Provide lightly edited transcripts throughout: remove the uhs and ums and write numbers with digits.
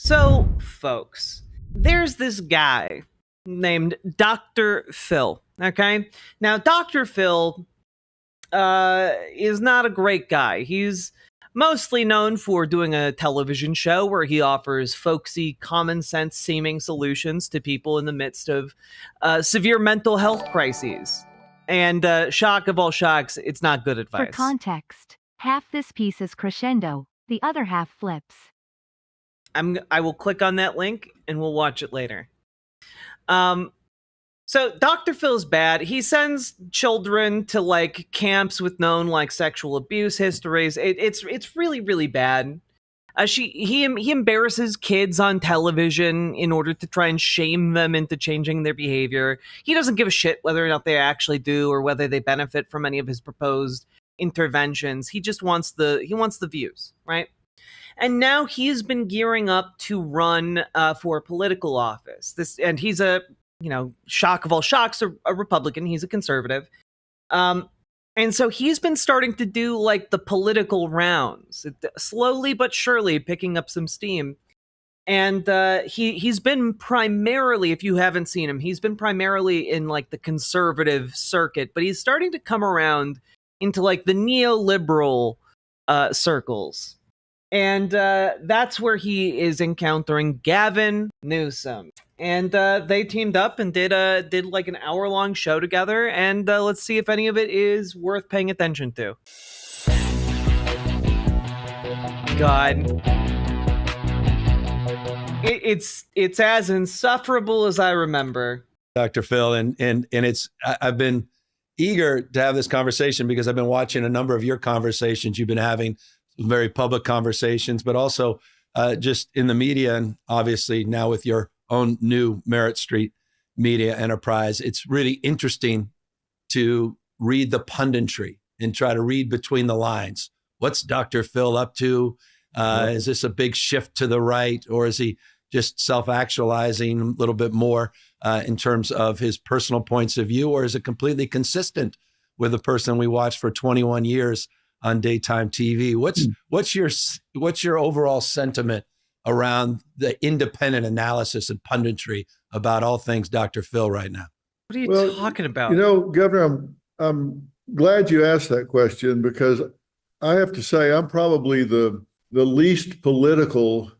So, folks, there's this guy named Dr. Phil. Okay? Now, Dr. Phil is not a great guy. He's mostly known for doing a television show where he offers folksy, common sense seeming solutions to people in the midst of severe mental health crises. And shock of all shocks, it's not good advice. For context, half this piece is crescendo, the other half flips. I will click on that link and we'll watch it later. So Dr. Phil's bad. He sends children to like camps with known like sexual abuse histories. It's really really bad. He embarrasses kids on television in order to try and shame them into changing their behavior. He doesn't give a shit whether or not they actually do or whether they benefit from any of his proposed interventions. He just wants the views, right? And now he's been gearing up to run for political office. And he's a, shock of all shocks, a Republican. He's a conservative. And so he's been starting to do like the political rounds, slowly but surely picking up some steam. And he's been primarily, if you haven't seen him, he's been primarily in like the conservative circuit, but he's starting to come around into like the neoliberal circles. And that's where he is encountering Gavin Newsom. And they teamed up and did like an hour-long show together. And let's see if any of it is worth paying attention to. God. It's as insufferable as I remember. Dr. Phil, and I've been eager to have this conversation because I've been watching a number of your conversations you've been having, very public conversations, but also just in the media, and obviously now with your own new Merit Street media enterprise. It's really interesting to read the punditry and try to read between the lines. What's Dr. Phil up to? Is this a big shift to the right, or is he just self-actualizing a little bit more in terms of his personal points of view, or is it completely consistent with the person we watched for 21 years on daytime TV? What's your overall sentiment around the independent analysis and punditry about all things Dr. Phil right now? What are you talking about? Governor, I'm glad you asked that question, because I have to say I'm probably the least political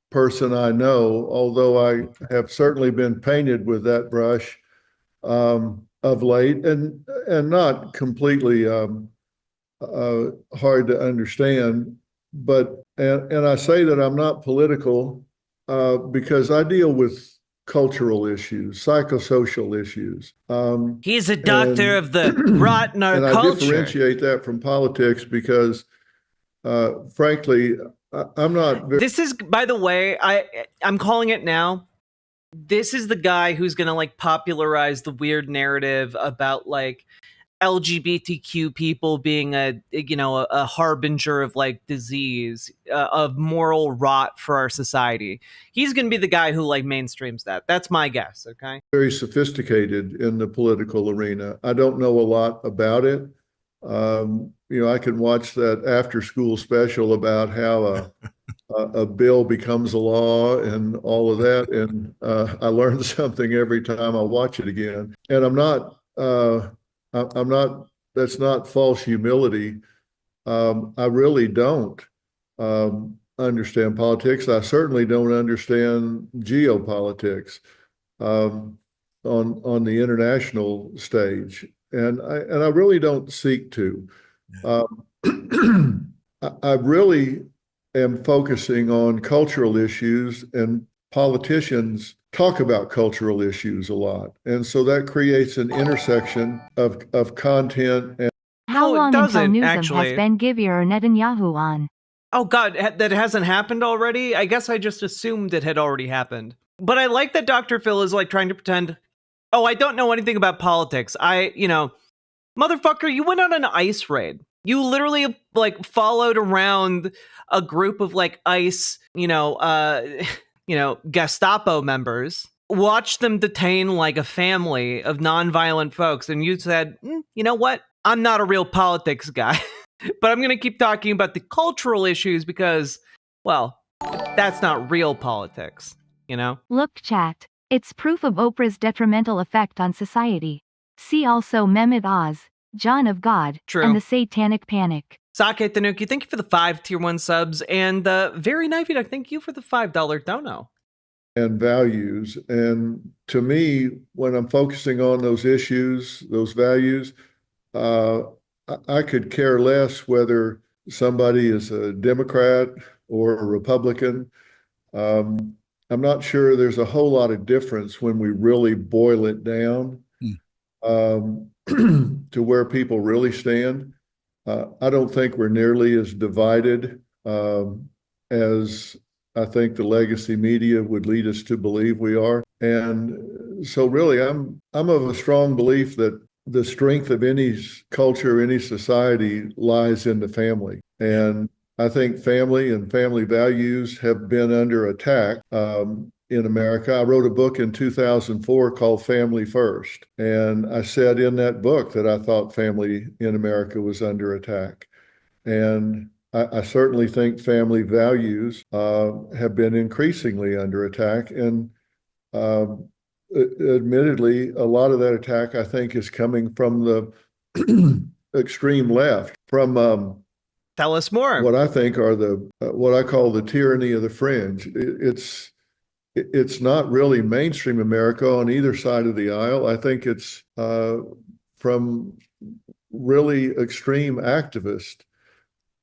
person I know, although I have certainly been painted with that brush of late, and not completely hard to understand. But and I say that I'm not political because I deal with cultural issues, psychosocial issues. He's a doctor of the rotten our and I culture. differentiate that from politics because, frankly, I'm not. This is, by the way, I'm calling it now. This is the guy who's gonna like popularize the weird narrative about like LGBTQ people being a harbinger of like disease, of moral rot for our society. He's going to be the guy who like mainstreams that. That's my guess. Okay. Very sophisticated in the political arena. I don't know a lot about it. I can watch that after school special about how a bill becomes a law and all of that. And I learn something every time I watch it again. And I'm not, that's not false humility. I really don't understand politics. I certainly don't understand geopolitics on the international stage. And I really don't seek to. I really am focusing on cultural issues, and politicians talk about cultural issues a lot. And so that creates an intersection of content. And how long until Newsom has Ben-Gvir or Netanyahu on? Oh God, that hasn't happened already? I guess I just assumed it had already happened. But I like that Dr. Phil is like trying to pretend, oh, I don't know anything about politics. Motherfucker, you went on an ICE raid. You literally like followed around a group of like ICE, Gestapo members, watched them detain like a family of nonviolent folks, and you said, you know what? I'm not a real politics guy, but I'm going to keep talking about the cultural issues because, well, That's not real politics, you know? Look, chat. It's proof of Oprah's detrimental effect on society. See also Mehmet Oz, John of God, True. and the Satanic Panic. Sake Tanuki, thank you for the 5 tier 1 subs, and Very Knifey Duck, thank you for the $5 dono. And values. And to me, when I'm focusing on those issues, those values, I could care less whether somebody is a Democrat or a Republican. I'm not sure there's a whole lot of difference when we really boil it down to where people really stand. I don't think we're nearly as divided as I think the legacy media would lead us to believe we are. And so really, I'm of a strong belief that the strength of any culture, any society lies in the family. And I think family and family values have been under attack in America. I wrote a book in 2004 called Family First. And I said in that book that I thought family in America was under attack. And I certainly think family values have been increasingly under attack. And admittedly, a lot of that attack, I think, is coming from the extreme left, from Tell us more. what I think are what I call the tyranny of the fringe. It's not really mainstream America on either side of the aisle. I think it's from really extreme activists.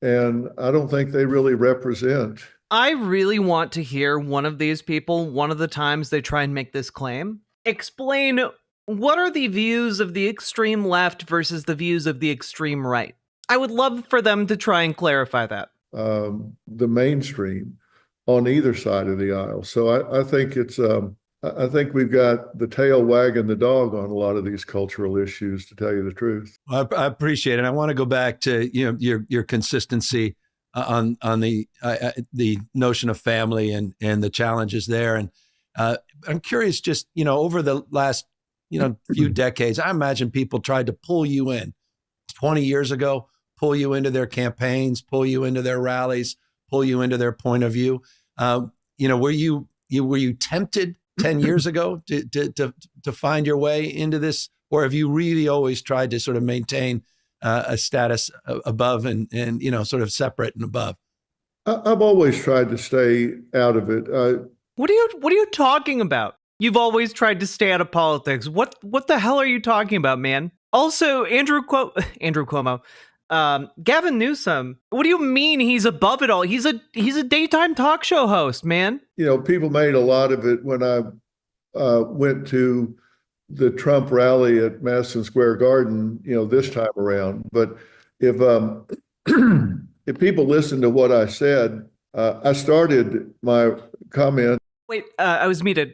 And I don't think they really represent. I really want to hear one of these people, one of the times they try and make this claim, explain what are the views of the extreme left versus the views of the extreme right. I would love for them to try and clarify that. The mainstream on either side of the aisle. So I think it's I think we've got the tail wagging the dog on a lot of these cultural issues, to tell you the truth. I appreciate it. I want to go back to your consistency on the notion of family and the challenges there. And I'm curious, just over the last few decades, I imagine people tried to pull you in 20 years ago, pull you into their campaigns, pull you into their rallies, pull you into their point of view. Were you tempted 10 years ago to find your way into this, or have you really always tried to sort of maintain a status above and sort of separate and above? I've always tried to stay out of it. What are you talking about? You've always tried to stay out of politics. What the hell are you talking about, man? Also, Andrew Cuomo, Gavin Newsom. What do you mean he's above it all? He's a daytime talk show host, man. People made a lot of it when I went to the Trump rally at Madison Square Garden, this time around. But if if people listen to what I said, I started my comment. Wait, I was muted.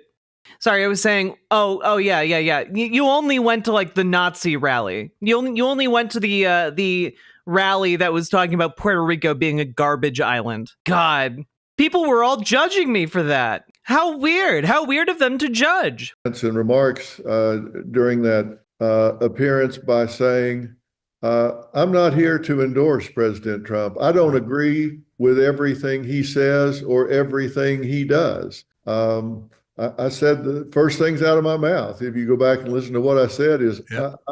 Sorry, I was saying, oh, yeah. You only went to like the Nazi rally. You only went to the rally that was talking about Puerto Rico being a garbage island. God, people were all judging me for that. How weird of them to judge. And remarks during that appearance by saying, I'm not here to endorse President Trump. I don't agree with everything he says or everything he does. I said the first things out of my mouth, if you go back and listen to what I said, is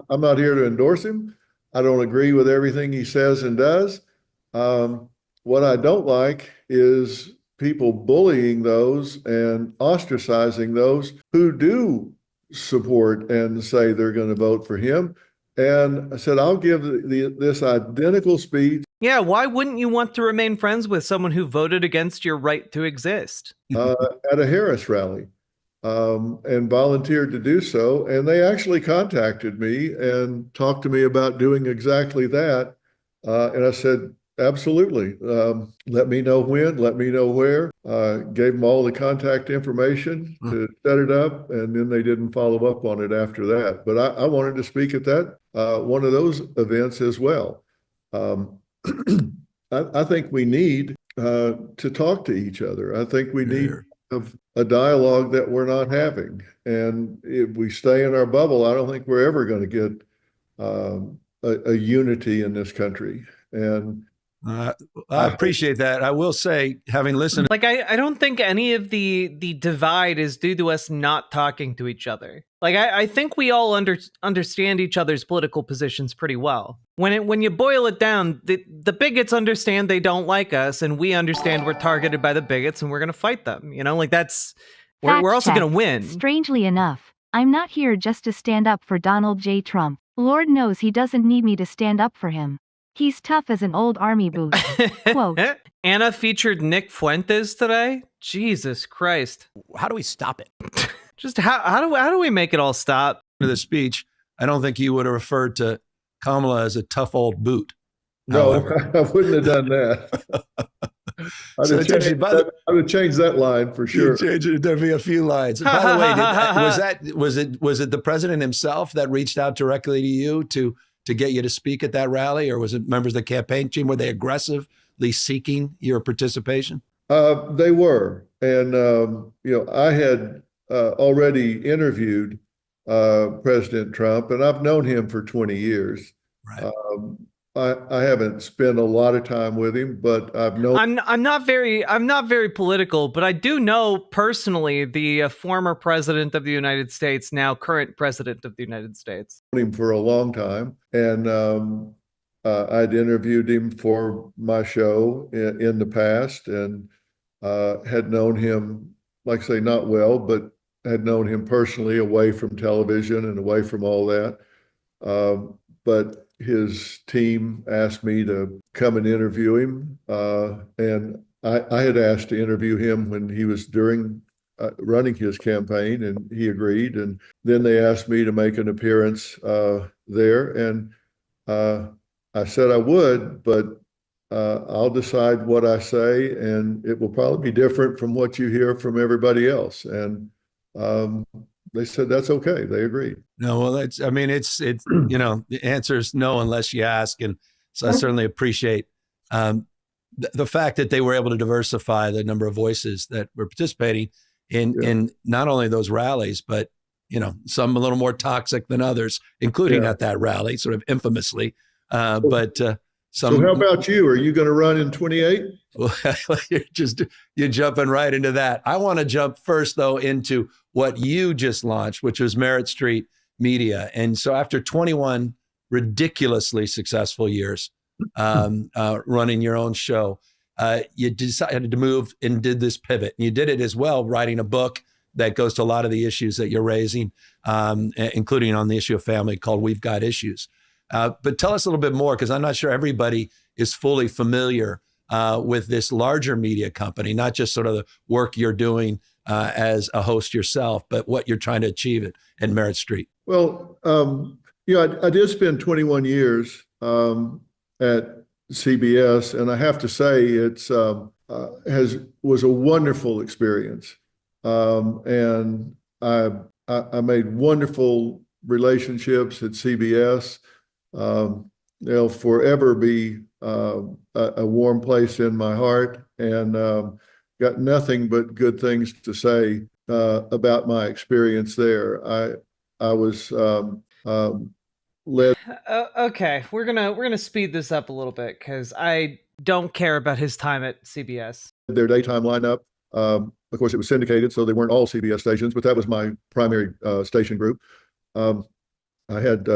I'm not here to endorse him. I don't agree with everything he says and does. What I don't like is people bullying those and ostracizing those who do support and say they're going to vote for him. And I said, I'll give this identical speech. Yeah, why wouldn't you want to remain friends with someone who voted against your right to exist? At a Harris rally and volunteered to do so. And they actually contacted me and talked to me about doing exactly that. And I said, absolutely. Let me know when, let me know where. Gave them all the contact information to set it up. And then they didn't follow up on it after that. But I wanted to speak at that, one of those events as well. I think we need to talk to each other. I think we need of a dialogue that we're not having. And if we stay in our bubble, I don't think we're ever going to get a unity in this country. And I appreciate that. I will say, having listened, Like, I don't think any of the divide is due to us not talking to each other. Like, I think we all understand each other's political positions pretty well. When you boil it down, the bigots understand they don't like us, and we understand we're targeted by the bigots, and we're gonna fight them. You know, like that's we're also Fact gonna check. win. Strangely enough, I'm not here just to stand up for Donald J. Trump. Lord knows he doesn't need me to stand up for him. He's tough as an old army boot. Quote. Anna featured Nick Fuentes today. Jesus Christ! How do we stop it? Just how do we make it all stop? to the speech, I don't think you would have referred to Kamala as a tough old boot. No, However. I wouldn't have done that. I'd So have it's actually changed that line for sure. There'd be a few lines. By the way, was it the president himself that reached out directly to you to get you to speak at that rally, or was it members of the campaign team? Were they aggressively seeking your participation? They were, and I had already interviewed President Trump, and I've known him for 20 years. Right. I haven't spent a lot of time with him, but I've known. I'm not very political, but I do know personally the former president of the United States, now current president of the United States. Him for a long time, and I'd interviewed him for my show in the past, and had known him, like I say, not well, but had known him personally away from television and away from all that. But his team asked me to come and interview him, and I had asked to interview him when he was running his campaign, and he agreed. And then they asked me to make an appearance there, and I said I would, but I'll decide what I say, and it will probably be different from what you hear from everybody else. And they said that's okay. They agreed. No, well, it's the answer is no unless you ask, and so I certainly appreciate the fact that they were able to diversify the number of voices that were participating in not only those rallies, but some a little more toxic than others, including at that rally, sort of infamously. But some. So how about you? Are you going to run in 28? Well, you're jumping right into that. I want to jump first, though, into what you just launched, which was Merit Street Media. And so after 21 ridiculously successful years running your own show, you decided to move and did this pivot. And you did it as well, writing a book that goes to a lot of the issues that you're raising, including on the issue of family, called We've Got Issues. But tell us a little bit more, because I'm not sure everybody is fully familiar with this larger media company, not just sort of the work you're doing as a host yourself, but what you're trying to achieve at Merit Street. Well, I did spend 21 years at CBS, and I have to say it's was a wonderful experience, and I made wonderful relationships at CBS. They'll forever be a warm place in my heart, and got nothing but good things to say about my experience there. I was led. Okay, we're gonna speed this up a little bit because I don't care about his time at CBS. Their daytime lineup. Of course, it was syndicated, so they weren't all CBS stations, but that was my primary station group. I had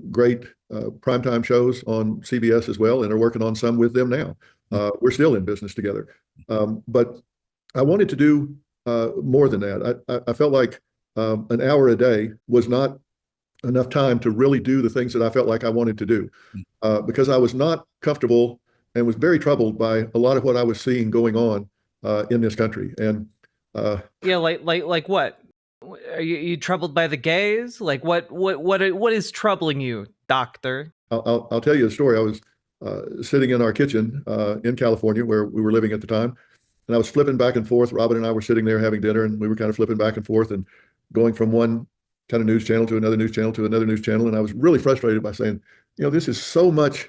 great primetime shows on CBS as well, and are working on some with them now. We're still in business together. But I wanted to do more than that. I felt like an hour a day was not enough time to really do the things that I felt like I wanted to do, because I was not comfortable and was very troubled by a lot of what I was seeing going on in this country. And like what? Are you troubled by the gays? Like what is troubling you, doctor? I'll tell you a story. I was sitting in our kitchen in California, where we were living at the time, and I was flipping back and forth. Robin and I were sitting there having dinner, and we were kind of flipping back and forth and going from one kind of news channel to another news channel to another news channel. And I was really frustrated by saying, this is so much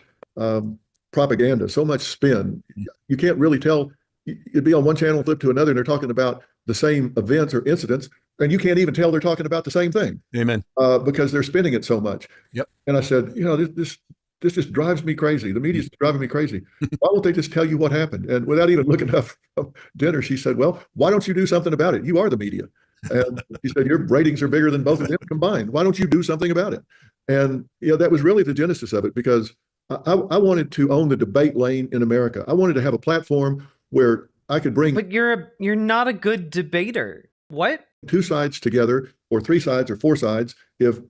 propaganda, so much spin. You can't really tell. You'd be on one channel, flip to another, and they're talking about the same events or incidents, and you can't even tell they're talking about the same thing. Amen. Because they're spinning it so much. Yep. And I said, this this just drives me crazy. The media's driving me crazy. Why won't they just tell you what happened? And without even looking up from dinner, she said, well, why don't you do something about it? You are the media. And she said, your ratings are bigger than both of them combined. Why don't you do something about it? And that was really the genesis of it, because I wanted to own the debate lane in America. I wanted to have a platform where I could bring. But you're not a good debater. What? Two sides together, or three sides, or four sides, if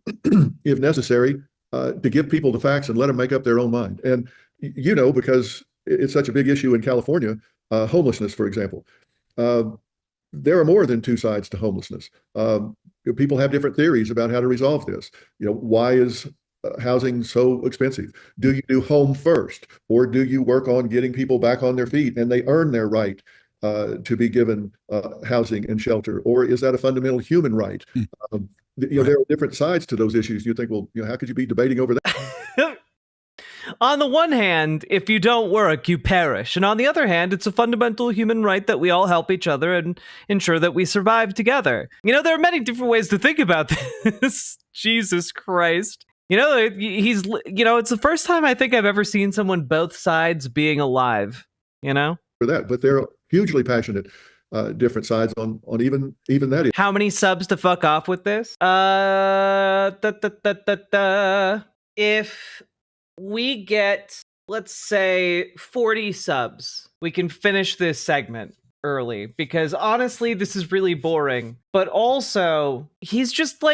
if necessary, to give people the facts and let them make up their own mind. And because it's such a big issue in California, homelessness, for example, there are more than two sides to homelessness. People have different theories about how to resolve this. Why is housing so expensive? Do you do home first, or do you work on getting people back on their feet and they earn their right to be given housing and shelter, or is that a fundamental human right? There are different sides to those issues. You think, well, how could you be debating over that? On the one hand, if you don't work, you perish. And on the other hand, it's a fundamental human right that we all help each other and ensure that we survive together. There are many different ways to think about this. Jesus Christ. It's the first time I think I've ever seen someone both sides being alive, For that, but they're hugely passionate, different sides on even that. How many subs to fuck off with this? If we get, let's say, 40 subs, we can finish this segment early, because honestly, this is really boring. But also, he's just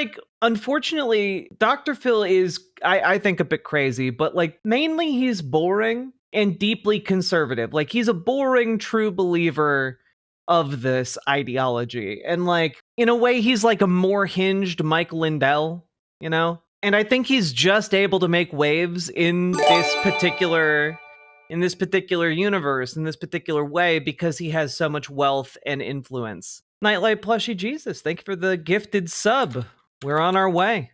unfortunately, Dr. Phil is, I think, a bit crazy, but mainly he's boring and deeply conservative. He's a boring true believer of this ideology. And in a way, he's a more hinged Mike Lindell, And I think he's just able to make waves in this particular universe, in this particular way, because he has so much wealth and influence. Nightlight Plushy Jesus, thank you for the gifted sub. We're on our way.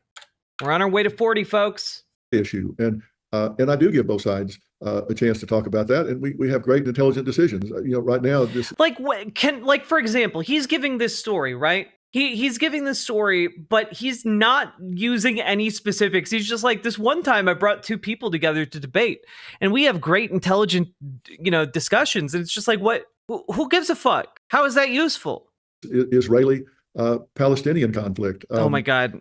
We're on our way to 40, folks. Issue. And I do give both sides a chance to talk about that, and we have great and intelligent decisions. Right now, this for example, he's giving this story, right? He's giving this story, but he's not using any specifics. He's just this one time I brought two people together to debate, and we have great, intelligent, discussions. And it's just what? Who gives a fuck? How is that useful? Israeli Palestinian conflict. Oh my God.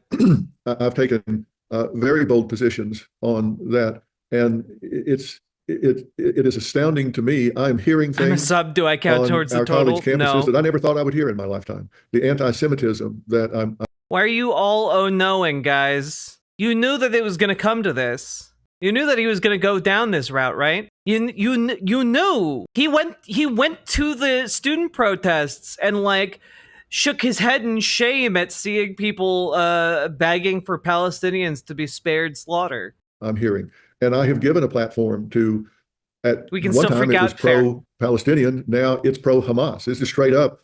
I've taken very bold positions on that, and it is astounding to me. I'm hearing things. I'm a sub. Do I count towards the total? College campuses that I never thought I would hear in my lifetime. The anti-Semitism that I'm. Why are you all knowing, guys? You knew that it was going to come to this. You knew that he was going to go down this route, right? You knew. He went to the student protests and shook his head in shame at seeing people begging for Palestinians to be spared slaughter. I'm hearing. And I have given a platform to, at we can one still time it was pro-Palestinian, now it's pro-Hamas. This is straight up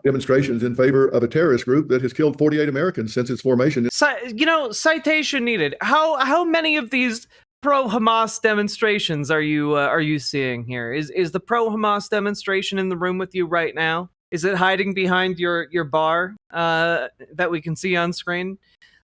demonstrations in favor of a terrorist group that has killed 48 Americans since its formation. Citation needed. How many of these pro-Hamas demonstrations are you seeing here? Is the pro-Hamas demonstration in the room with you right now? Is it hiding behind your bar that we can see on screen?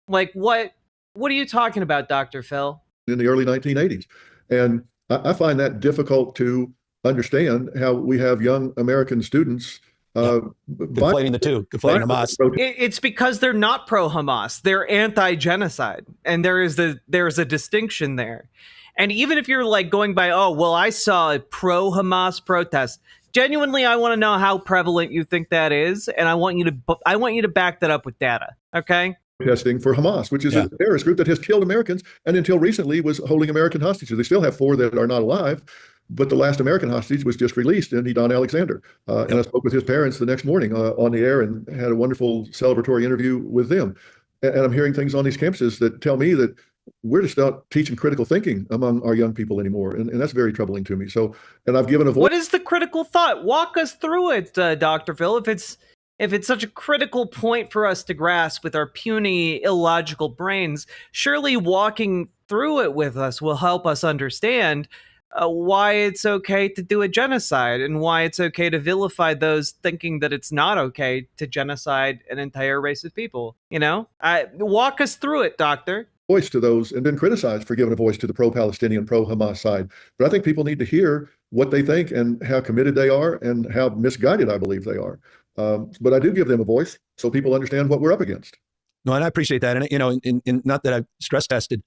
What are you talking about, Dr. Phil? In the early 1980s. And I find that difficult to understand, how we have young American students conflating the two, conflating Hamas. It's because they're not pro-Hamas. They're anti-genocide. And there is a distinction there. And even if you're going by, I saw a pro-Hamas protest, genuinely, I want to know how prevalent you think that is, and I want you to back that up with data. Okay? Protesting for Hamas, which is a terrorist group that has killed Americans and until recently was holding American hostages. They still have 4 that are not alive, but the last American hostage was just released, Don Alexander. And I spoke with his parents the next morning on the air and had a wonderful celebratory interview with them. And I'm hearing things on these campuses that tell me that we're just not teaching critical thinking among our young people anymore. And that's very troubling to me. So, and I've given a voice. What is the critical thought? Walk us through it, Dr. Phil. If it's such a critical point for us to grasp with our puny, illogical brains, surely walking through it with us will help us understand why it's okay to do a genocide and why it's okay to vilify those thinking that it's not okay to genocide an entire race of people. Walk us through it, Doctor. voice to those and been criticized for giving a voice to the pro-Palestinian, pro-Hamas side. But I think people need to hear what they think and how committed they are and how misguided I believe they are. But I do give them a voice so people understand what we're up against. No, and I appreciate that. And, you know, in not that I've stress tested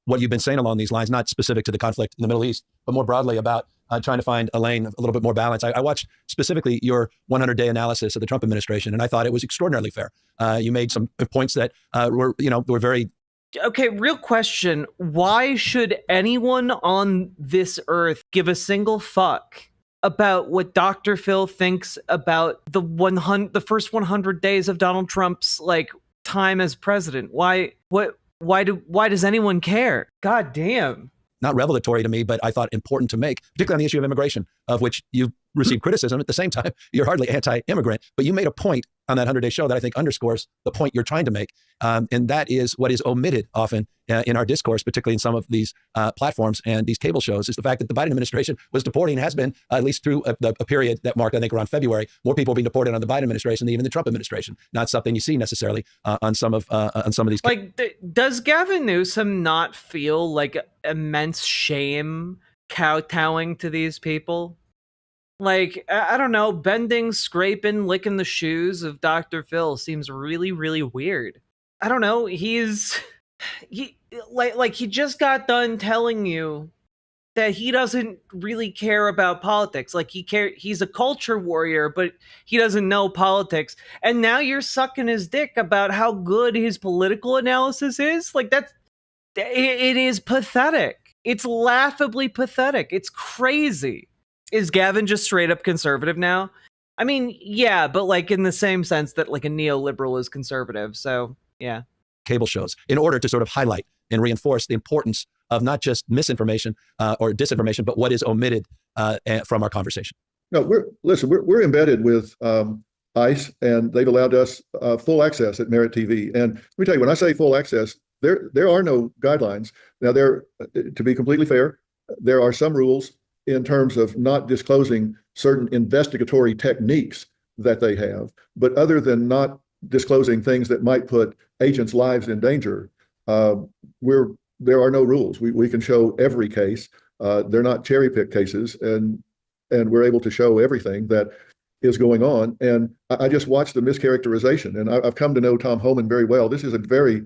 what you've been saying along these lines, not specific to the conflict in the Middle East, but more broadly about trying to find a lane, a little bit more balance. I watched specifically your 100-day analysis of the Trump administration, and I thought it was extraordinarily fair. You made some points that were very. Okay, real question. Why should anyone on this earth give a single fuck about what Dr. Phil thinks about the first 100 days of Donald Trump's time as president? Why does anyone care? God damn. Not revelatory to me, but I thought important to make, particularly on the issue of immigration, of which you received criticism. At the same time, you're hardly anti-immigrant, but you made a point on that 100-day show that I think underscores the point you're trying to make. And that is what is omitted often in our discourse, particularly in some of these platforms and these cable shows, is the fact that the Biden administration was deporting, has been, at least through a period that marked, I think, around February, more people being deported on the Biden administration than even the Trump administration. Not something you see necessarily on some of these. Does Gavin Newsom not feel like immense shame kowtowing to these people? I don't know, bending, scraping, licking the shoes of Dr. Phil seems really, really weird. I don't know, he just got done telling you that he doesn't really care about politics. He's a culture warrior, but he doesn't know politics. And now you're sucking his dick about how good his political analysis is? It is pathetic. It's laughably pathetic. It's crazy. Is Gavin just straight up conservative now? I mean, yeah, but in the same sense that a neoliberal is conservative. So, yeah. Cable shows in order to sort of highlight and reinforce the importance of not just misinformation or disinformation, but what is omitted from our conversation. No, we're embedded with ICE, and they've allowed us full access at Merit TV. And let me tell you, when I say full access, there are no guidelines. Now, to be completely fair, there are some rules in terms of not disclosing certain investigatory techniques that they have. But other than not disclosing things that might put agents' lives in danger, there are no rules. We can show every case. They're not cherry-picked cases, and we're able to show everything that is going on. And I just watched the mischaracterization, and I've come to know Tom Homan very well. This is a very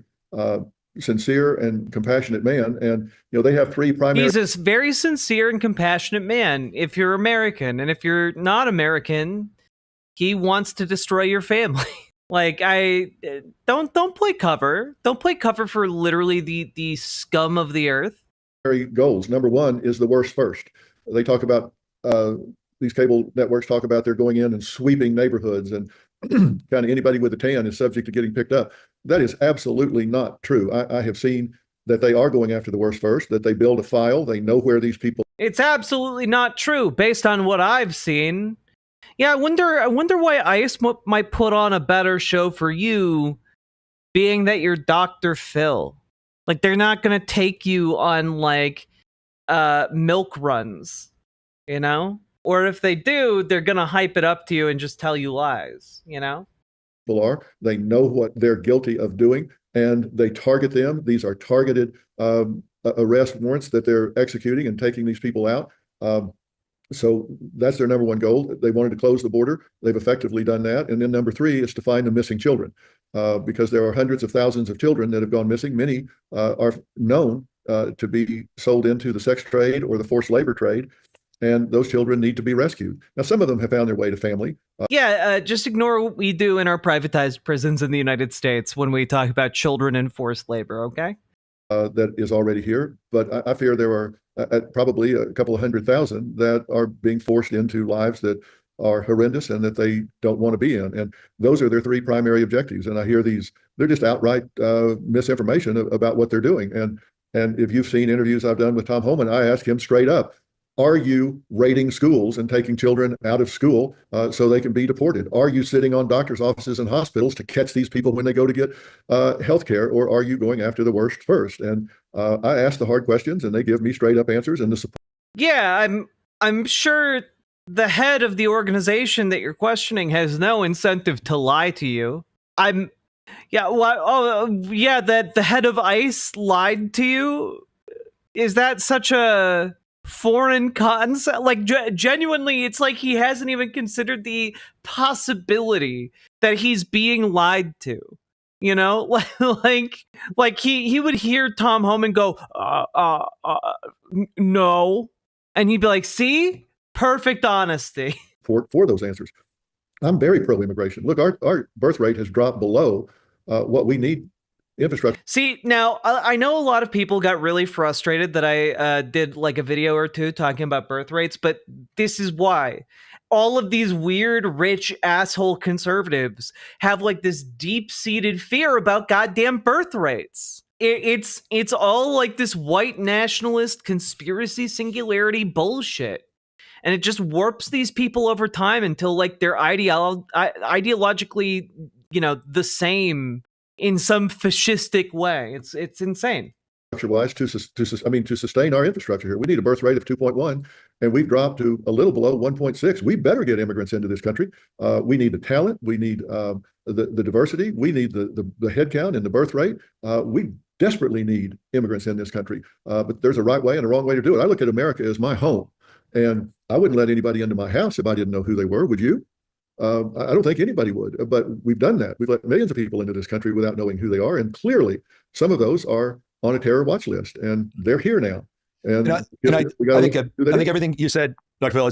sincere and compassionate man, and they have three primary. He's a very sincere and compassionate man. If you're American, and if you're not American, he wants to destroy your family. I don't play cover. Don't play cover for literally the scum of the earth. Goals. Number one is the worst first. They talk about these cable networks talk about they're going in and sweeping neighborhoods, and kind of anybody with a tan is subject to getting picked up. That is absolutely not true. I have seen that they are going after the worst first, that they build a file, they know where these people. It's absolutely not true based on what I've seen. Yeah, I wonder why ICE might put on a better show for you, being that you're Dr. Phil. They're not going to take you on milk runs, Or if they do, they're going to hype it up to you and just tell you lies, They know what they're guilty of doing, and they target them. These are targeted arrest warrants that they're executing and taking these people out. So that's their number one goal. They wanted to close the border. They've effectively done that. And then number three is to find the missing children, because there are hundreds of thousands of children that have gone missing. Many are known to be sold into the sex trade or the forced labor trade. And those children need to be rescued. Now, some of them have found their way to family. Just ignore what we do in our privatized prisons in the United States when we talk about children in forced labor, okay? That is already here. But I fear there are probably a couple of 100,000 that are being forced into lives that are horrendous and that they don't want to be in. And those are their three primary objectives. And I hear they're just outright misinformation about what they're doing. And if you've seen interviews I've done with Tom Homan, I ask him straight up, are you raiding schools and taking children out of school so they can be deported? Are you sitting on doctors' offices and hospitals to catch these people when they go to get health care? Or are you going after the worst first? And I ask the hard questions, and they give me straight up answers. And the support. Yeah, I'm sure the head of the organization that you're questioning has no incentive to lie to you. I'm Yeah, yeah, that the head of ICE lied to you. Is that such a foreign concept? Like, genuinely, it's like he hasn't even considered the possibility that he's being lied to. You know, like he would hear Tom Homan go, no, and he'd be like, see, perfect honesty. For those answers. I'm very pro-immigration. Look, our birth rate has dropped below what we need infrastructure. See, now I know a lot of people got really frustrated that I did like a video or two talking about birth rates, but this is why. All of these weird, rich asshole conservatives have like this deep-seated fear about goddamn birth rates. It's all like this white nationalist conspiracy singularity bullshit. And it just warps these people over time until like they're ideologically, the same in some fascistic way. It's insane. Wise to sustain our infrastructure here. We need a birth rate of 2.1, and we've dropped to a little below 1.6. We better get immigrants into this country. We need the talent. We need the diversity. We need the headcount and the birth rate. We desperately need immigrants in this country. But there's a right way and a wrong way to do it. I look at America as my home, and I wouldn't let anybody into my house if I didn't know who they were. Would you? I don't think anybody would, but we've done that. We've let millions of people into this country without knowing who they are. And clearly, some of those are on a terror watch list, and they're here now. And I think everything you said, Dr. Phil, I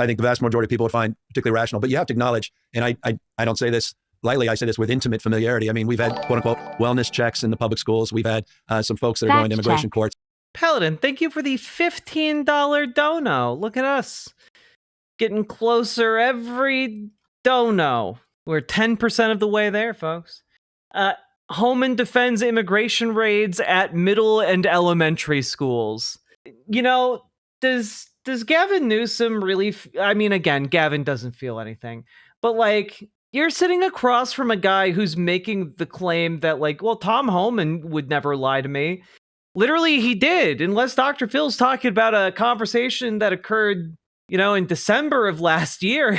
think the vast majority of people would find particularly rational. But you have to acknowledge, and I don't say this lightly, I say this with intimate familiarity. I mean, we've had, quote unquote, wellness checks in the public schools. We've had some folks that are going to immigration courts. Paladin, thank you for the $15 dono. Look at us getting closer every dono. We're 10% of the way there, folks. Homan defends immigration raids at middle and elementary schools. Does Gavin Newsom really... I mean, again, Gavin doesn't feel anything. But, like, you're sitting across from a guy who's making the claim that, like, well, Tom Homan would never lie to me. Literally, he did, unless Dr. Phil's talking about a conversation that occurred, in December of last year.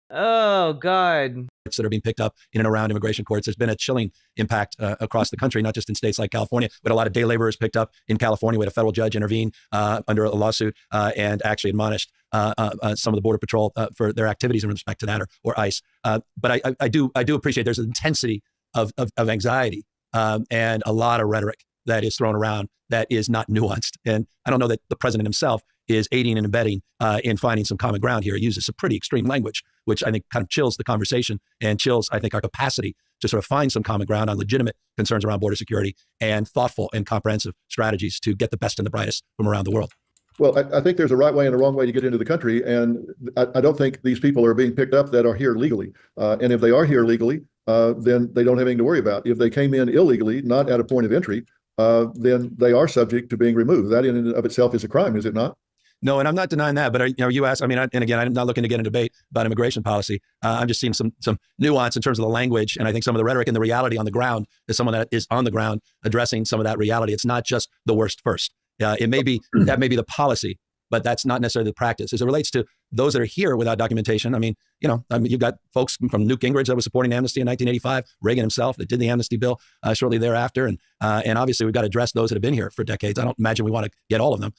Oh, God. That are being picked up in and around immigration courts. There's been a chilling impact across the country, not just in states like California. We had a lot of day laborers picked up in California. We had a federal judge intervene under a lawsuit and actually admonished some of the Border Patrol for their activities in respect to that, or ICE. But I do appreciate there's an intensity of anxiety and a lot of rhetoric that is thrown around that is not nuanced. And I don't know that the president himself is aiding and abetting in finding some common ground here. He uses some pretty extreme language, which I think kind of chills the conversation and chills, I think, our capacity to sort of find some common ground on legitimate concerns around border security and thoughtful and comprehensive strategies to get the best and the brightest from around the world. Well, I think there's a right way and a wrong way to get into the country. And I don't think these people are being picked up that are here legally. And if they are here legally, then they don't have anything to worry about. If they came in illegally, not at a point of entry, then they are subject to being removed. That in and of itself is a crime, is it not? No, and I'm not denying that, but you asked, and again, I'm not looking to get in a debate about immigration policy. I'm just seeing some nuance in terms of the language, and I think some of the rhetoric and the reality on the ground is someone that is on the ground addressing some of that reality. It's not just the worst first. It may be, that may be the policy, but that's not necessarily the practice. As it relates to those that are here without documentation, you've got folks from Newt Gingrich that was supporting amnesty in 1985, Reagan himself that did the amnesty bill shortly thereafter. And obviously we've got to address those that have been here for decades. I don't imagine we want to get all of them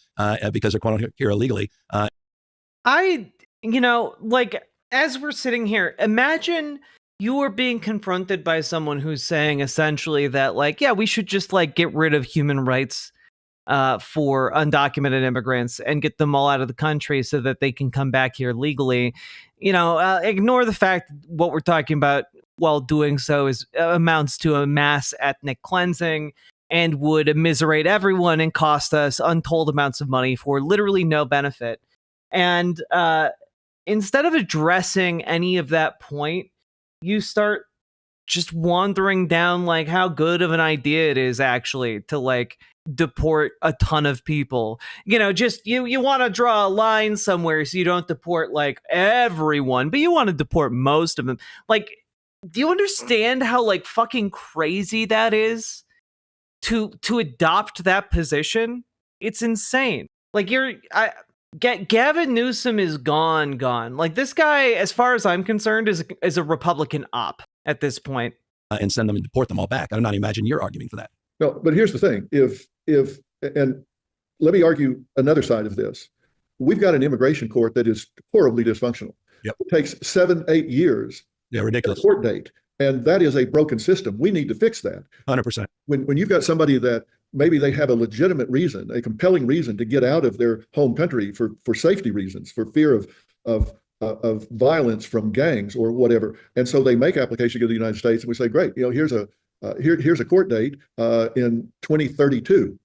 because they're quote unquote here illegally. As we're sitting here, imagine you are being confronted by someone who's saying essentially that, like, yeah, we should just like get rid of human rights for undocumented immigrants and get them all out of the country so that they can come back here legally. Ignore the fact what we're talking about while doing so is amounts to a mass ethnic cleansing and would immiserate everyone and cost us untold amounts of money for literally no benefit. And instead of addressing any of that point, you start just wandering down like how good of an idea it is actually to like deport a ton of people. Just you want to draw a line somewhere so you don't deport like everyone, but you want to deport most of them. Like, do you understand how like fucking crazy that is to adopt that position? It's insane. Like Gavin Newsom is gone. Like, this guy, as far as I'm concerned, is a Republican op at this point. and send them and deport them all back. I do not imagine you're arguing for that. No, but here's the thing. And let me argue another side of this. We've got an immigration court that is horribly dysfunctional. Yep. It takes 7-8 years. Yeah, ridiculous. Court date. And that is a broken system. We need to fix that. 100%. When you've got somebody that maybe they have a legitimate reason, a compelling reason to get out of their home country for safety reasons, for fear of violence from gangs or whatever, and so they make application to the United States, and we say, great, here's a court date in 2032.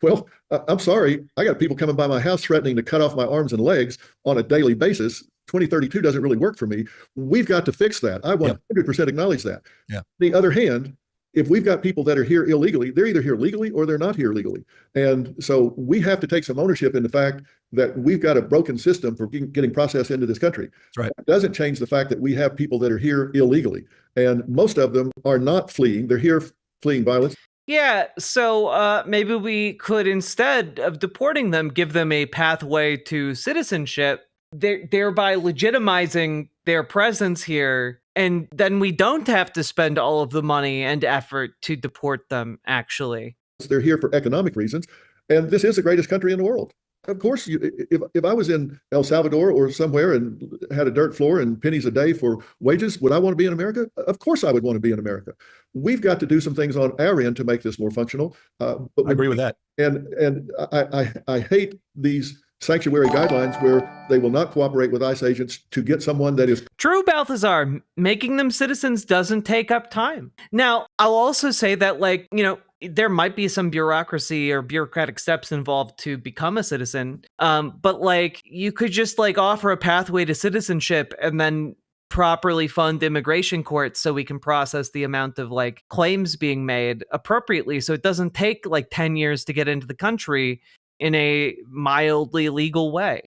Well, I'm sorry, I got people coming by my house threatening to cut off my arms and legs on a daily basis. 2032 doesn't really work for me. We've got to fix that. I 100% acknowledge that. Yeah. On the other hand, if we've got people that are here illegally, they're either here legally or they're not here legally. And so we have to take some ownership in the fact that we've got a broken system for getting processed into this country. That's right. It doesn't change the fact that we have people that are here illegally. And most of them are not fleeing. They're here fleeing violence. Yeah, so maybe we could, instead of deporting them, give them a pathway to citizenship, thereby legitimizing their presence here. And then we don't have to spend all of the money and effort to deport them, actually. They're here for economic reasons. And this is the greatest country in the world. Of course, if I was in El Salvador or somewhere and had a dirt floor and pennies a day for wages, would I want to be in America? Of course I would want to be in America. We've got to do some things on our end to make this more functional. I agree with that. And I hate these sanctuary guidelines where they will not cooperate with ICE agents to get someone that is true. Balthazar, making them citizens doesn't take up time. Now, I'll also say that, there might be some bureaucracy or bureaucratic steps involved to become a citizen. But you could just offer a pathway to citizenship and then properly fund immigration courts so we can process the amount of claims being made appropriately. So it doesn't take 10 years to get into the country in a mildly legal way,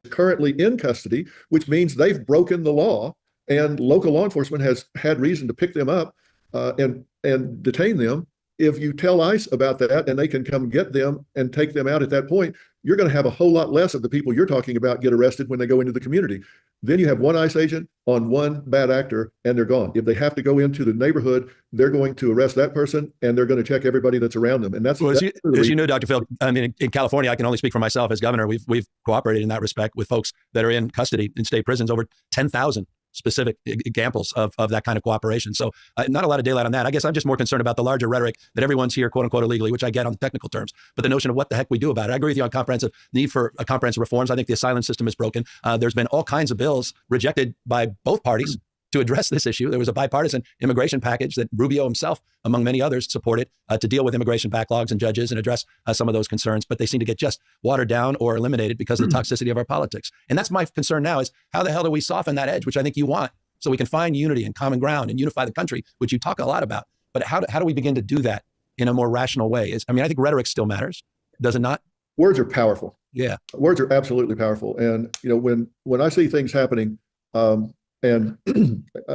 Currently in custody, which means they've broken the law, and local law enforcement has had reason to pick them up and detain them. If you tell ICE about that and they can come get them and take them out at that point, you're going to have a whole lot less of the people you're talking about get arrested when they go into the community. Then you have one ICE agent on one bad actor and they're gone. If they have to go into the neighborhood, they're going to arrest that person and they're going to check everybody that's around them. And that's, as you know, Dr. Phil, I mean, in California, I can only speak for myself as governor. We've cooperated in that respect with folks that are in custody in state prisons, over 10,000 specific examples of that kind of cooperation. So not a lot of daylight on that. I guess I'm just more concerned about the larger rhetoric that everyone's here, quote unquote, illegally, which I get on the technical terms, but the notion of what the heck we do about it. I agree with you on need for comprehensive reforms. I think the asylum system is broken. There's been all kinds of bills rejected by both parties to address this issue. There was a bipartisan immigration package that Rubio himself, among many others, supported to deal with immigration backlogs and judges and address some of those concerns, but they seem to get just watered down or eliminated because of the toxicity of our politics. And that's my concern now, is how the hell do we soften that edge, which I think you want, so we can find unity and common ground and unify the country, which you talk a lot about. But how do we begin to do that in a more rational way? I think rhetoric still matters, does it not? Words are powerful. Yeah. Words are absolutely powerful. And, when I see things happening, and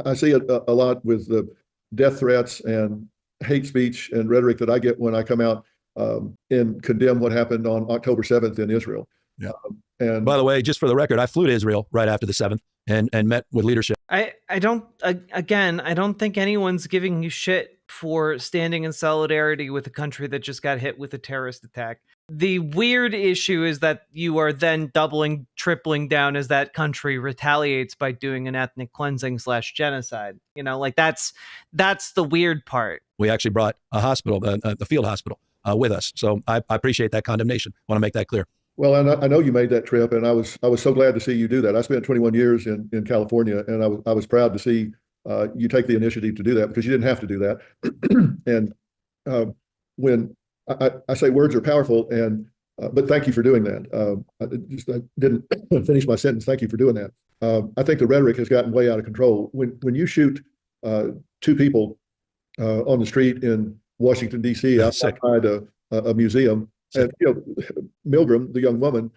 I see it a lot with the death threats and hate speech and rhetoric that I get when I come out and condemn what happened on October 7th in Israel. Yeah. And by the way, just for the record, I flew to Israel right after the 7th and met with leadership. I don't think anyone's giving you shit for standing in solidarity with a country that just got hit with a terrorist attack. The weird issue is that you are then doubling, tripling down as that country retaliates by doing an ethnic cleansing / genocide. That's the weird part. We actually brought a hospital, the field hospital, with us. So I appreciate that condemnation. I want to make that clear. Well, and I know you made that trip, and I was so glad to see you do that. I spent 21 years in California, and I was proud to see you take the initiative to do that, because you didn't have to do that. And when I say words are powerful, and but thank you for doing that. I didn't finish my sentence. Thank you for doing that. I think the rhetoric has gotten way out of control. When you shoot 2 people on the street in Washington, D.C. outside a museum. And Milgram, the young woman,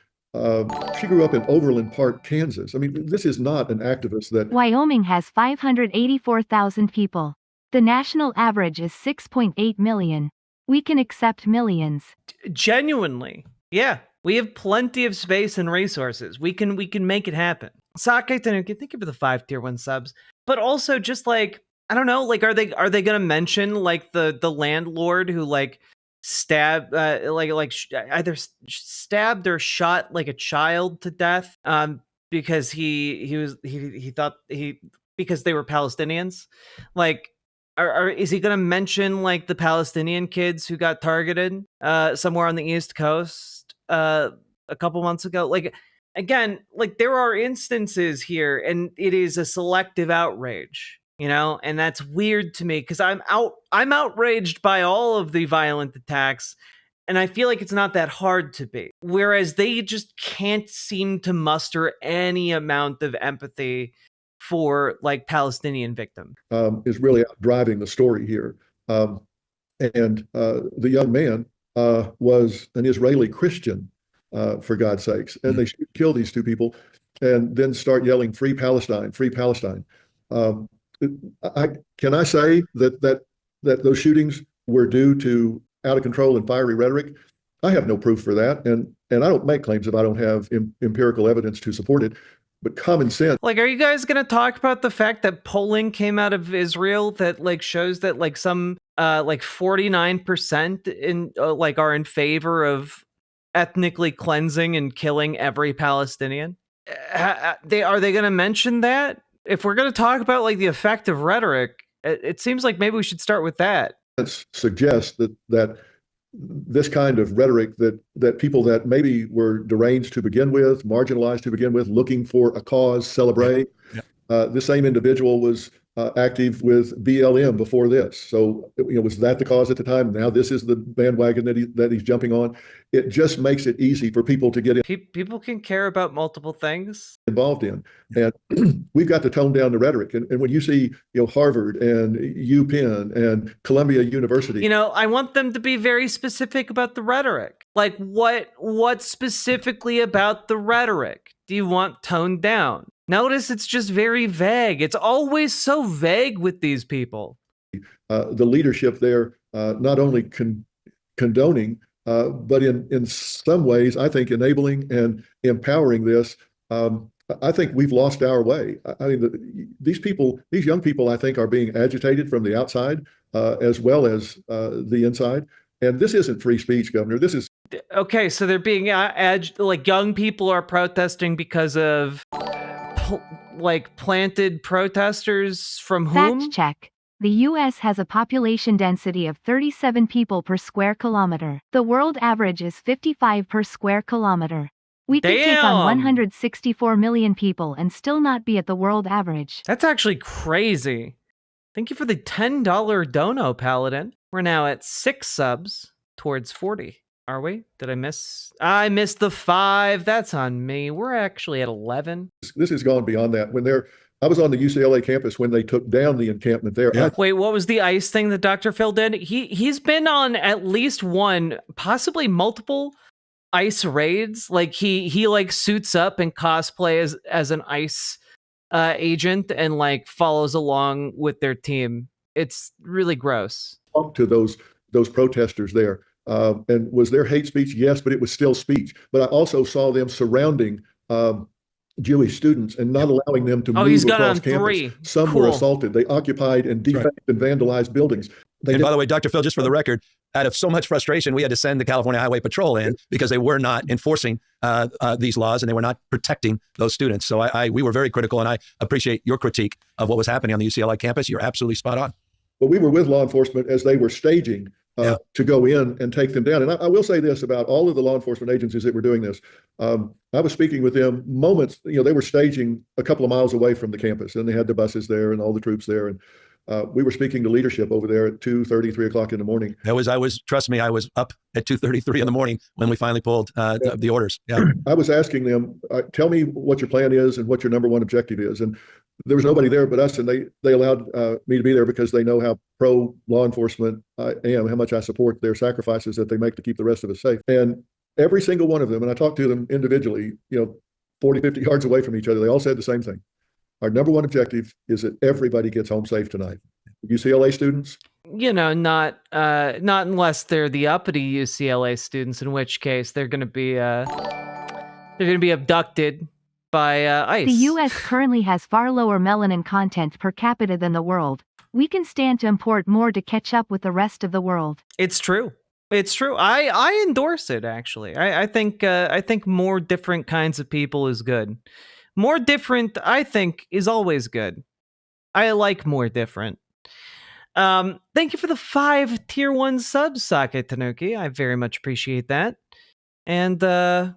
she grew up in Overland Park, Kansas. I mean, this is not an activist that... Wyoming has 584,000 people. The national average is 6.8 million. We can accept millions. Genuinely. Yeah. We have plenty of space and resources. We can make it happen. Sake, thank you for the 5 tier 1 subs. But also just I don't know, like, are they going to mention like the landlord who like stabbed either stabbed or shot like a child to death because he thought because they were Palestinians? Like, is he going to mention like the Palestinian kids who got targeted somewhere on the East Coast a couple months ago? Like, again, like, there are instances here, and it is a selective outrage, you know, and that's weird to me because I'm outraged by all of the violent attacks, and I feel like it's not that hard to be. Whereas they just can't seem to muster any amount of empathy for like Palestinian victims. Is really driving the story here. And the young man was an Israeli Christian, for God's sakes. And they kill these two people and then start yelling, "Free Palestine, free Palestine." Can I say that those shootings were due to out of control and fiery rhetoric? I have no proof for that. And I don't make claims if I don't have empirical evidence to support it. But common sense. Like, are you guys going to talk about the fact that polling came out of Israel that like shows that like some like 49% in like are in favor of ethnically cleansing and killing every Palestinian? Are they going to mention that? If we're going to talk about like the effect of rhetoric, it seems like maybe we should start with that. Suggests that this kind of rhetoric that people that maybe were deranged to begin with, marginalized to begin with, looking for a cause, celebrate. The same individual was active with BLM before this. So, was that the cause at the time? Now this is the bandwagon that he's jumping on. It just makes it easy for people to get People can care about multiple things involved in. And we've got to tone down the rhetoric. And when you see, Harvard and UPenn and Columbia University, I want them to be very specific about the rhetoric. Like, what specifically about the rhetoric do you want toned down? Notice it's just very vague. It's always so vague with these people. The leadership there, not only condoning, but in some ways, I think enabling and empowering this. I think we've lost our way. I mean, these young people, I think, are being agitated from the outside as well as the inside. And this isn't free speech, Governor. This is okay. So they're being like young people are protesting because of like planted protesters from whom? Fact check. The US has a population density of 37 people per square kilometer. The world average is 55 per square kilometer. We could take on 164 million people and still not be at the world average. That's actually crazy. Thank you for the $10 dono, Paladin. We're now at 6 subs towards 40. Are we? Did I miss? I missed the 5. That's on me. We're actually at 11. This has gone beyond that. I was on the UCLA campus when they took down the encampment there. Yeah. Wait, what was the ICE thing that Dr. Phil did? He's been on at least one, possibly multiple ICE raids. Like he like suits up and cosplay as an ICE agent and like follows along with their team. It's really gross. Talk to those protesters there. And was there hate speech? Yes, but it was still speech. But I also saw them surrounding Jewish students and not allowing them to move across campus. 3. Some were assaulted. They occupied and defaced and vandalized buildings. And by the way, Dr. Phil, just for the record, out of so much frustration, we had to send the California Highway Patrol in because they were not enforcing these laws and they were not protecting those students. So we were very critical, and I appreciate your critique of what was happening on the UCLA campus. You're absolutely spot on. But we were with law enforcement as they were staging to go in and take them down. And I will say this about all of the law enforcement agencies that were doing this. I was speaking with them moments, they were staging a couple of miles away from the campus, and they had the buses there and all the troops there. And we were speaking to leadership over there at 2:30, 3 o'clock in the morning. Trust me, I was up at 2:33 in the morning when we finally pulled the orders. Yeah. I was asking them, tell me what your plan is and what your number one objective is. And there was nobody there but us, and they allowed me to be there because they know how pro law enforcement I am, how much I support their sacrifices that they make to keep the rest of us safe. And every single one of them, and I talked to them individually, 40, 50 yards away from each other, they all said the same thing. Our number one objective is that everybody gets home safe tonight. UCLA students? Not unless they're the uppity UCLA students, in which case they're going to be abducted by ice. The U.S. currently has far lower melanin content per capita than the world. We can stand to import more to catch up with the rest of the world. It's true. It's true. I endorse it, actually. I think more different kinds of people is good. More different, I think, is always good. I like more different. Thank you for the 5 tier 1 subs, Sake Tanuki. I very much appreciate that. And we're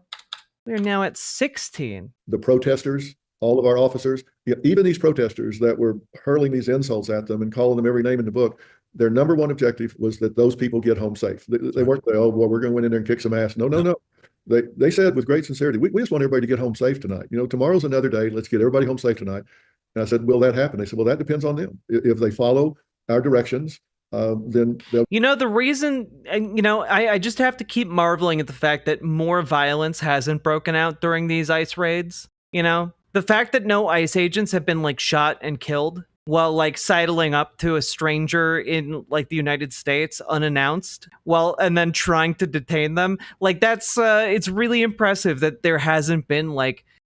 now at 16. The protesters, all of our officers, even these protesters that were hurling these insults at them and calling them every name in the book, their number one objective was that those people get home safe. They weren't like, oh, well, we're going to went in there and kick some ass. No. They said with great sincerity, we just want everybody to get home safe tonight. Tomorrow's another day. Let's get everybody home safe tonight. And I said, will that happen? They said, well, that depends on them. If they follow our directions, then they'll... The reason, I just have to keep marveling at the fact that more violence hasn't broken out during these ICE raids. The fact that no ICE agents have been shot and killed while sidling up to a stranger in the United States unannounced, and then trying to detain them. That's it's really impressive that there hasn't been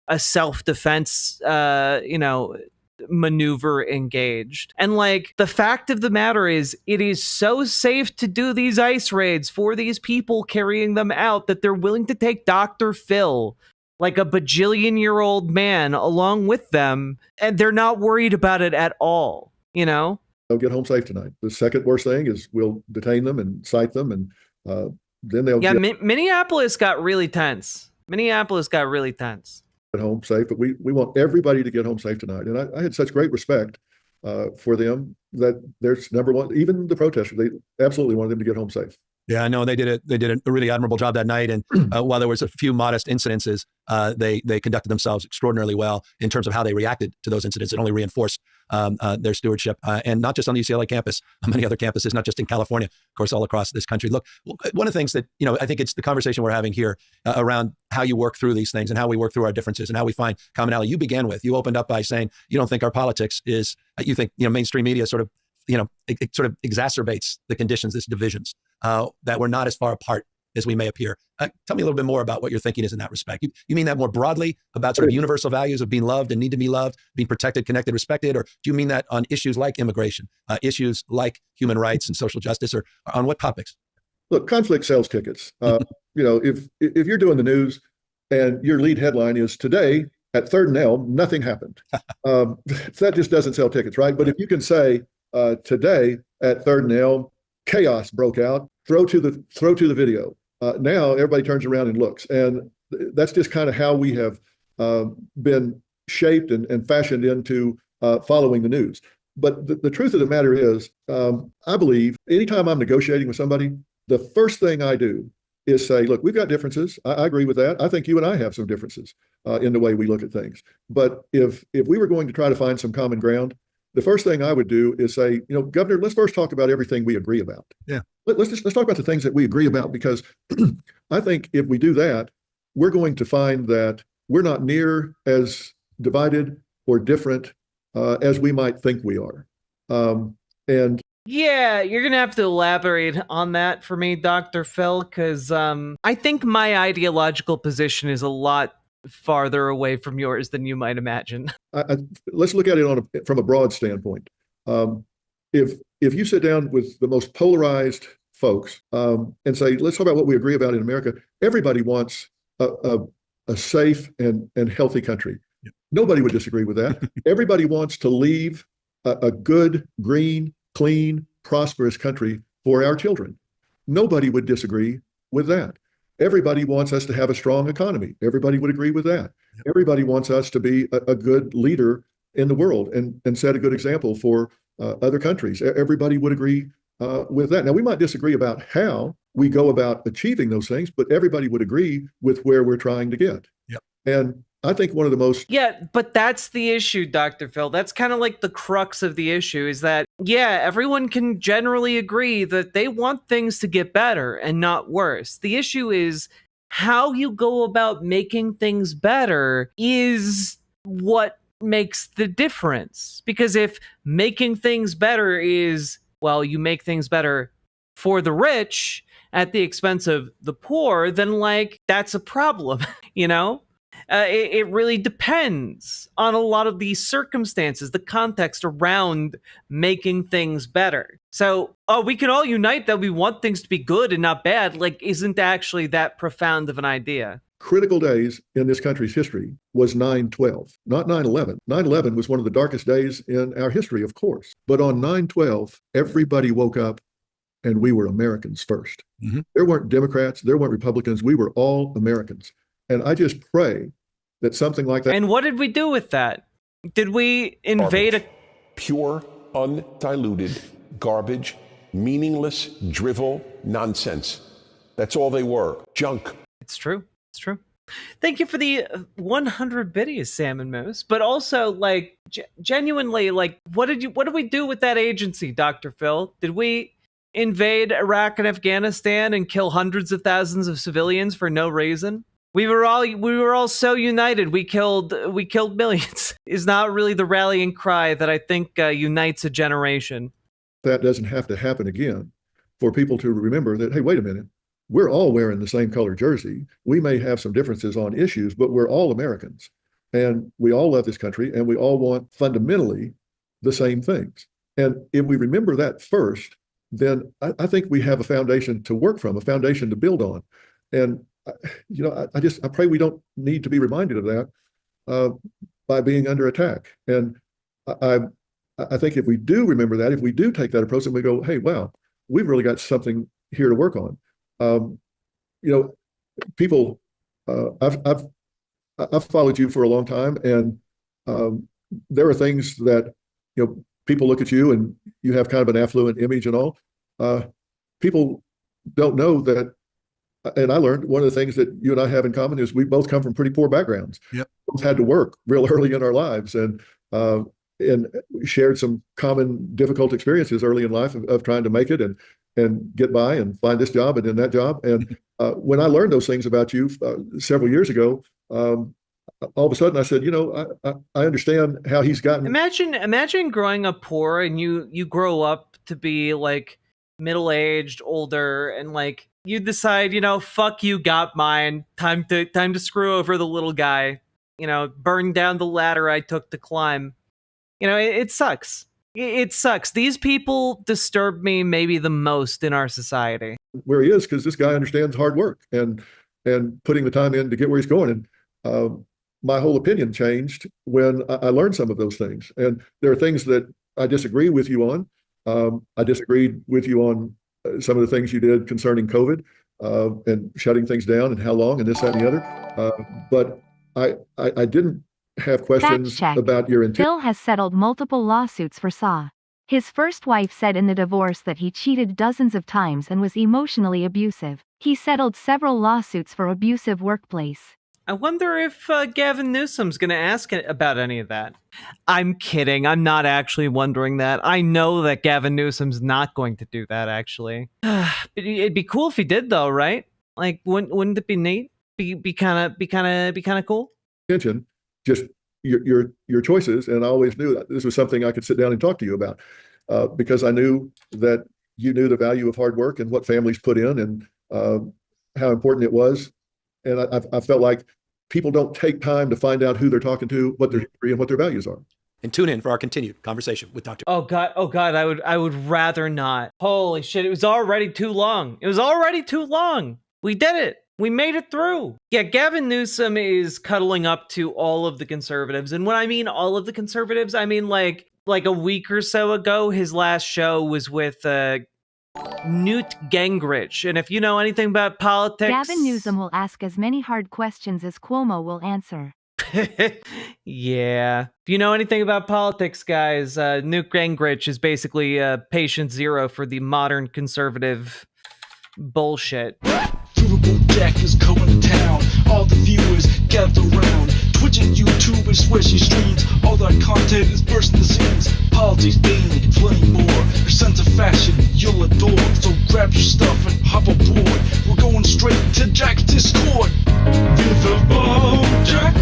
a self-defense maneuver engaged. And the fact of the matter is, it is so safe to do these ICE raids for these people carrying them out that they're willing to take Dr. Phil, a bajillion-year-old man, along with them, and they're not worried about it at all, They'll get home safe tonight. The second worst thing is we'll detain them and cite them, and then they'll get... Minneapolis got really tense. At home safe, but we want everybody to get home safe tonight. And I had such great respect for them that there's number one, even the protesters, they absolutely wanted them to get home safe. Yeah, no, they did a really admirable job that night. And while there was a few modest incidences, they conducted themselves extraordinarily well in terms of how they reacted to those incidents. It only reinforced their stewardship, and not just on the UCLA campus, on many other campuses, not just in California, of course, all across this country. Look, one of the things that, I think it's the conversation we're having here around how you work through these things and how we work through our differences and how we find commonality. You began with, you opened up by saying you don't think our politics is, you think, mainstream media sort of, it sort of exacerbates the conditions, these divisions, that we're not as far apart as we may appear. Tell me a little bit more about what your thinking is in that respect. You mean that more broadly about sort of universal values of being loved and need to be loved, being protected, connected, respected, or do you mean that on issues like immigration, issues like human rights and social justice, or on what topics? Look, conflict sells tickets. If you're doing the news and your lead headline is today at 3rd and Elm, nothing happened. That just doesn't sell tickets, right? But if you can say today at 3rd and Elm, chaos broke out, throw to the video. Now everybody turns around and looks, and that's just kind of how we have been shaped and fashioned into following the news. But the truth of the matter is, I believe anytime I'm negotiating with somebody, the first thing I do is say, look, we've got differences. I agree with that. I think you and I have some differences in the way we look at things. But if we were going to try to find some common ground, the first thing I would do is say, Governor, let's first talk about everything we agree about. Yeah. Let's talk about the things that we agree about, because I think if we do that, we're going to find that we're not near as divided or different as we might think we are. Yeah, you're going to have to elaborate on that for me, Dr. Phil, because I think my ideological position is a lot farther away from yours than you might imagine. Let's look at it from a broad standpoint. If you sit down with the most polarized folks and say, let's talk about what we agree about in America, everybody wants a safe and healthy country. Yep. Nobody would disagree with that. Everybody wants to leave a good, green, clean, prosperous country for our children. Nobody would disagree with that. Everybody wants us to have a strong economy. Everybody would agree with that. Yep. Everybody wants us to be a good leader in the world and set a good example for other countries. Everybody would agree with that. Now, we might disagree about how we go about achieving those things, but everybody would agree with where we're trying to get. Yep. And I think one of the most... Yeah, but that's the issue, Dr. Phil. That's kind of like the crux of the issue is that, yeah, everyone can generally agree that they want things to get better and not worse. The issue is how you go about making things better is what makes the difference. Because if making things better is, well, you make things better for the rich at the expense of the poor, then, that's a problem, It really depends on a lot of these circumstances, the context around making things better. So, we can all unite that we want things to be good and not bad, like, isn't actually that profound of an idea. Critical days in this country's history was 9/12, not 9/11. 9/11 was one of the darkest days in our history, of course. But on 9/12, everybody woke up and we were Americans first. Mm-hmm. There weren't Democrats, there weren't Republicans, we were all Americans. And I just pray that something like that. And what did we do with that? Did we invade pure, undiluted garbage, meaningless drivel, nonsense. That's all they were. Junk. It's true. It's true. Thank you for the 100 biddies, Salmon Moose. But also, like, genuinely, like, what did we do with that agency, Dr. Phil? Did we invade Iraq and Afghanistan and kill hundreds of thousands of civilians for no reason? We were all so united. We killed millions. Is not really the rallying cry that I think unites a generation. That doesn't have to happen again for people to remember that, hey, wait a minute. We're all wearing the same color jersey. We may have some differences on issues, but we're all Americans. And we all love this country, and we all want fundamentally the same things. And if we remember that first, then I think we have a foundation to work from, a foundation to build on. And, I pray we don't need to be reminded of that by being under attack. And I think if we do remember that, if we do take that approach and we go, hey, wow, we've really got something here to work on. People, I've followed you for a long time, and there are things that, people look at you and you have kind of an affluent image and all. People don't know that, and I learned one of the things that you and I have in common is we both come from pretty poor backgrounds. Yep. Both had to work real early in our lives, and shared some common difficult experiences early in life of trying to make it and get by and find this job and then that job. And when I learned those things about you several years ago, all of a sudden I said, I understand how he's gotten. Imagine growing up poor and you grow up to be like middle-aged, older, and like you decide, fuck you, got mine. Time to screw over the little guy. Burn down the ladder I took to climb. It sucks. It sucks. These people disturb me maybe the most in our society. Where he is, because this guy understands hard work and putting the time in to get where he's going. And my whole opinion changed when I learned some of those things. And there are things that I disagree with you on. I disagreed with you on some of the things you did concerning COVID and shutting things down and how long and this, that, and the other. But I didn't have questions about your intent. Phil has settled multiple lawsuits for SAW. His first wife said in the divorce that he cheated dozens of times and was emotionally abusive. He settled several lawsuits for abusive workplace. I wonder if Gavin Newsom's going to ask about any of that. I'm kidding. I'm not actually wondering that. I know that Gavin Newsom's not going to do that, actually. It'd be cool if he did, though, right? Like, wouldn't it be neat? Be kind of cool. Attention, just your choices, and I always knew that this was something I could sit down and talk to you about because I knew that you knew the value of hard work and what families put in and how important it was. And I felt like people don't take time to find out who they're talking to, what their history and what their values are. And tune in for our continued conversation with Dr. Oh God, I would rather not. Holy shit, it was already too long. We did it. We made it through. Yeah, Gavin Newsom is cuddling up to all of the conservatives. And when I mean all of the conservatives, I mean like a week or so ago, his last show was with Newt Gingrich. And if you know anything about politics... Gavin Newsom will ask as many hard questions as Cuomo will answer. Yeah. If you know anything about politics, guys, Newt Gingrich is basically patient zero for the modern conservative bullshit. Riverboat Jack is coming to town. All the viewers gather around. Twitch and YouTube and switchy streams. All that content is bursting the scenes. Politics, daily, plenty more. Your sense of fashion you'll adore. So grab your stuff and hop aboard. We're going straight to Jack's Discord. Riverboat Jack.